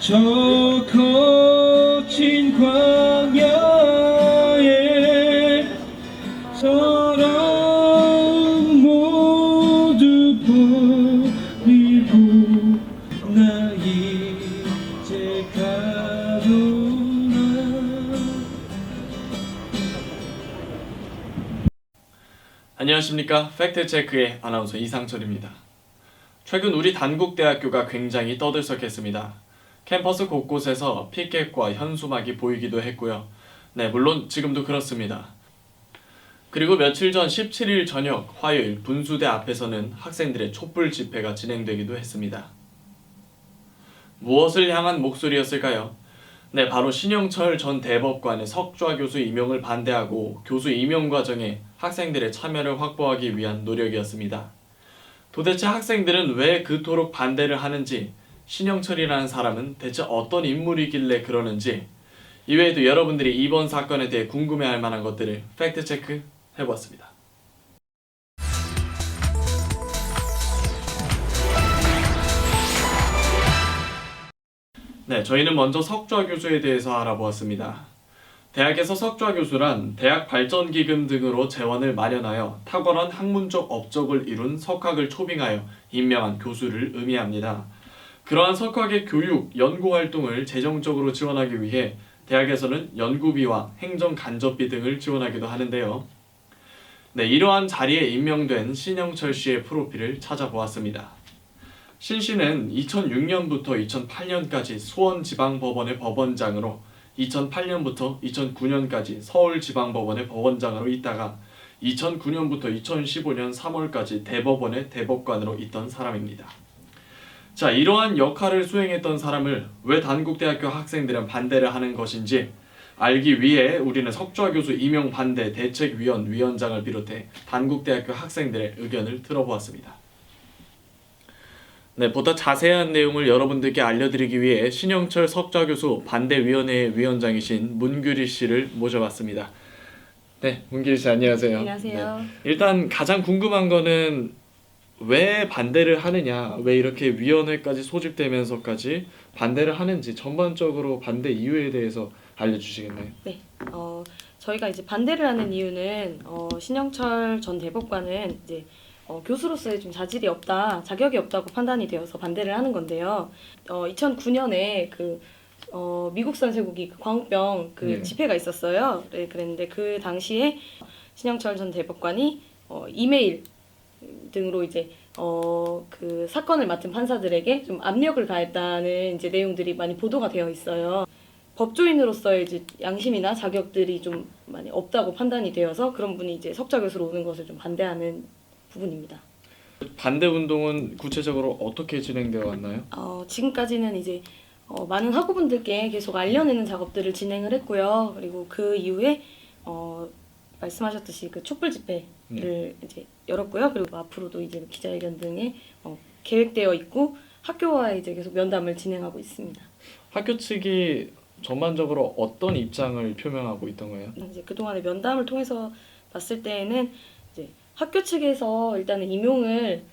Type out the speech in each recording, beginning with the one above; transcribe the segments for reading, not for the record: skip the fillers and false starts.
저 거친 광야에 서로 모두 버리고 나 이제 가노라. 안녕하십니까. 팩트체크의 아나운서 이상철입니다. 최근 우리 단국대학교가 굉장히 떠들썩했습니다. 캠퍼스 곳곳에서 피켓과 현수막이 보이기도 했고요. 네, 물론 지금도 그렇습니다. 그리고 며칠 전 17일 저녁 화요일 분수대 앞에서는 학생들의 촛불 집회가 진행되기도 했습니다. 무엇을 향한 목소리였을까요? 네, 바로 신영철 전 대법관의 석좌 교수 임용을 반대하고 교수 임용 과정에 학생들의 참여를 확보하기 위한 노력이었습니다. 도대체 학생들은 왜 그토록 반대를 하는지, 신영철이라는 사람은 대체 어떤 인물이길래 그러는지, 이외에도 여러분들이 이번 사건에 대해 궁금해할 만한 것들을 팩트체크 해보았습니다. 네, 저희는 먼저 석좌 교수에 대해서 알아보았습니다. 대학에서 석좌 교수란 대학 발전기금 등으로 재원을 마련하여 탁월한 학문적 업적을 이룬 석학을 초빙하여 임명한 교수를 의미합니다. 그러한 석학의 교육, 연구 활동을 재정적으로 지원하기 위해 대학에서는 연구비와 행정 간접비 등을 지원하기도 하는데요. 네, 이러한 자리에 임명된 신영철 씨의 프로필을 찾아보았습니다. 신 씨는 2006년부터 2008년까지 수원지방법원의 법원장으로 2008년부터 2009년까지 서울지방법원의 법원장으로 있다가 2009년부터 2015년 3월까지 대법원의 대법관으로 있던 사람입니다. 자, 이러한 역할을 수행했던 사람을 왜 단국대학교 학생들은 반대를 하는 것인지 알기 위해 우리는 석좌 교수 임용 반대 대책위원 위원장을 비롯해 단국대학교 학생들의 의견을 들어보았습니다. 네, 보다 자세한 내용을 여러분들께 알려드리기 위해 신영철 석좌 교수 반대위원회의 위원장이신 문규리 씨를 모셔봤습니다. 네, 문규리 씨 안녕하세요. 안녕하세요. 네, 일단 가장 궁금한 거는 왜 반대를 하느냐, 왜 이렇게 위원회까지 소집되면서까지 반대를 하는지 전반적으로 반대 이유에 대해서 알려주시겠나요? 네, 저희가 이제 반대를 하는 이유는 신영철 전 대법관은 이제 교수로서의 좀 자질이 없다, 자격이 없다고 판단이 되어서 반대를 하는 건데요. 2009년에 미국산 쇠고기 광우병 네. 집회가 있었어요. 네, 그랬는데 그 당시에 신영철 전 대법관이 이메일 등으로 이제 그 사건을 맡은 판사들에게 좀 압력을 가했다는 이제 내용들이 많이 보도가 되어 있어요. 법조인으로서의 이제 양심이나 자격들이 좀 많이 없다고 판단이 되어서 그런 분이 이제 석좌 교수로 오는 것을 좀 반대하는 부분입니다. 반대 운동은 구체적으로 어떻게 진행되어 왔나요? 지금까지는 이제 많은 학우분들께 계속 알려내는 작업들을 진행을 했고요. 그리고 그 이후에 말씀하셨듯이 그 촛불 집회를 이제 열었고요. 그리고 앞으로도 이제 기자회견 등에 계획되어 있고 학교와 이제 계속 면담을 진행하고 있습니다. 학교 측이 전반적으로 어떤 입장을 표명하고 있던 거예요? 이제 그동안의 면담을 통해서 봤을 때에는 이제 학교 측에서 일단은 임용을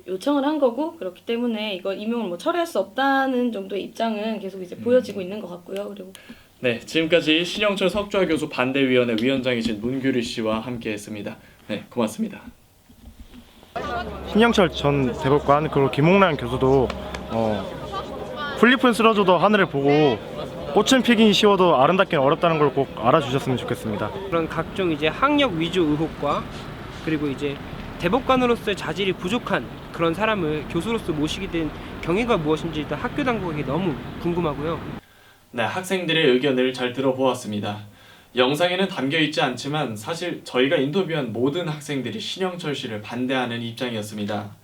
요청을 한 거고 그렇기 때문에 이거 임용을 뭐 철회할 수 없다는 정도의 입장은 계속 이제 보여지고 있는 것 같고요. 그리고 네, 지금까지 신영철 석좌 교수 반대위원회 위원장이신 문규리 씨와 함께했습니다. 네, 고맙습니다. 신영철 전 대법관 그리고 김홍란 교수도 풀잎은 쓰러져도 하늘을 보고 꽃은 피긴 쉬워도 아름답긴 어렵다는 걸 꼭 알아주셨으면 좋겠습니다. 그런 각종 이제 학력 위주 의혹과 그리고 이제 대법관으로서의 자질이 부족한 그런 사람을 교수로서 모시게 된 경위가 무엇인지 일단 학교 당국에게 너무 궁금하고요. 네, 학생들의 의견을 잘 들어보았습니다. 영상에는 담겨있지 않지만 사실 저희가 인터뷰한 모든 학생들이 신영철 씨를 반대하는 입장이었습니다.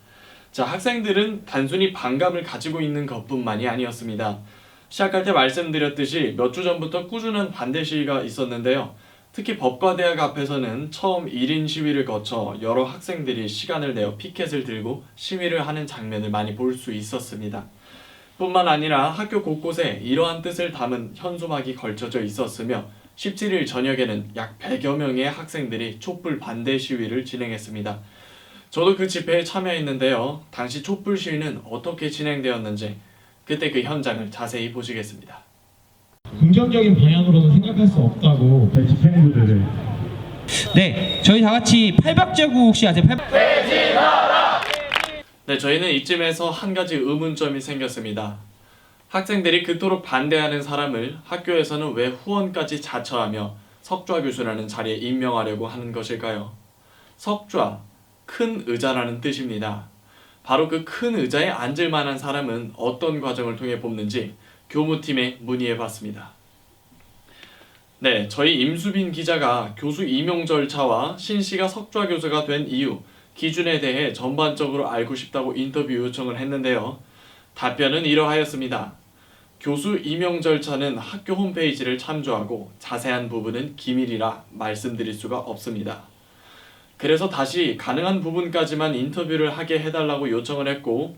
자, 학생들은 단순히 반감을 가지고 있는 것뿐만이 아니었습니다. 시작할 때 말씀드렸듯이 몇 주 전부터 꾸준한 반대 시위가 있었는데요. 특히 법과대학 앞에서는 처음 1인 시위를 거쳐 여러 학생들이 시간을 내어 피켓을 들고 시위를 하는 장면을 많이 볼 수 있었습니다. 뿐만 아니라 학교 곳곳에 이러한 뜻을 담은 현수막이 걸쳐져 있었으며 17일 저녁에는 약 100여 명의 학생들이 촛불 반대 시위를 진행했습니다. 저도 그 집회에 참여했는데요. 당시 촛불 시위는 어떻게 진행되었는지 그때 그 현장을 자세히 보시겠습니다. 긍정적인 방향으로는 생각할 수 없다고 집행부들을 네, 저희 다 같이 팔박자구 혹시 아세요? 네, 저희는 이쯤에서 한 가지 의문점이 생겼습니다. 학생들이 그토록 반대하는 사람을 학교에서는 왜 후원까지 자처하며 석좌 교수라는 자리에 임명하려고 하는 것일까요? 석좌, 큰 의자라는 뜻입니다. 바로 그 큰 의자에 앉을 만한 사람은 어떤 과정을 통해 뽑는지 교무팀에 문의해봤습니다. 네, 저희 임수빈 기자가 교수 임용 절차와 신씨가 석좌 교수가 된 이유, 기준에 대해 전반적으로 알고 싶다고 인터뷰 요청을 했는데요. 답변은 이러하였습니다. 교수 임용 절차는 학교 홈페이지를 참조하고 자세한 부분은 기밀이라 말씀드릴 수가 없습니다. 그래서 다시 가능한 부분까지만 인터뷰를 하게 해달라고 요청을 했고,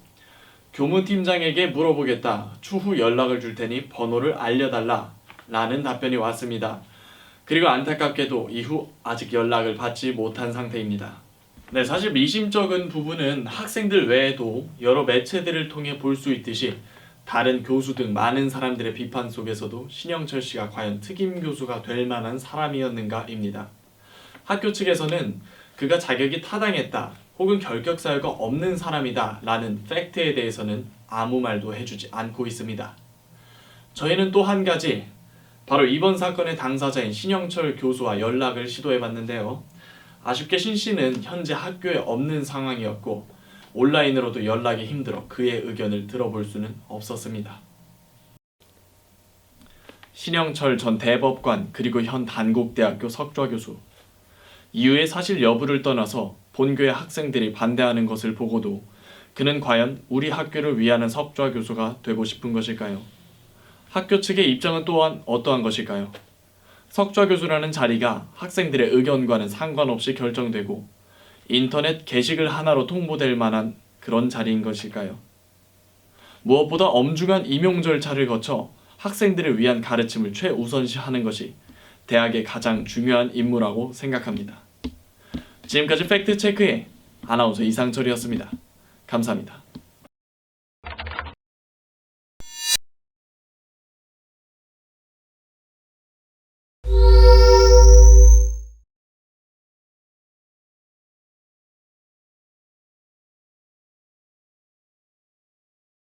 교무팀장에게 물어보겠다, 추후 연락을 줄 테니 번호를 알려달라 라는 답변이 왔습니다. 그리고 안타깝게도 이후 아직 연락을 받지 못한 상태입니다. 네, 사실 미심쩍은 부분은 학생들 외에도 여러 매체들을 통해 볼 수 있듯이 다른 교수 등 많은 사람들의 비판 속에서도 신영철 씨가 과연 특임 교수가 될 만한 사람이었는가입니다. 학교 측에서는 그가 자격이 타당했다 혹은 결격 사유가 없는 사람이다 라는 팩트에 대해서는 아무 말도 해주지 않고 있습니다. 저희는 또 한 가지, 바로 이번 사건의 당사자인 신영철 교수와 연락을 시도해봤는데요. 아쉽게 신 씨는 현재 학교에 없는 상황이었고 온라인으로도 연락이 힘들어 그의 의견을 들어볼 수는 없었습니다. 신영철 전 대법관 그리고 현 단국대학교 석좌 교수, 이후의 사실 여부를 떠나서 본교의 학생들이 반대하는 것을 보고도 그는 과연 우리 학교를 위하는 석좌 교수가 되고 싶은 것일까요? 학교 측의 입장은 또한 어떠한 것일까요? 석좌 교수라는 자리가 학생들의 의견과는 상관없이 결정되고 인터넷 게시글 하나로 통보될 만한 그런 자리인 것일까요? 무엇보다 엄중한 임용 절차를 거쳐 학생들을 위한 가르침을 최우선시하는 것이 대학의 가장 중요한 임무라고 생각합니다. 지금까지 팩트체크의 아나운서 이상철이었습니다. 감사합니다.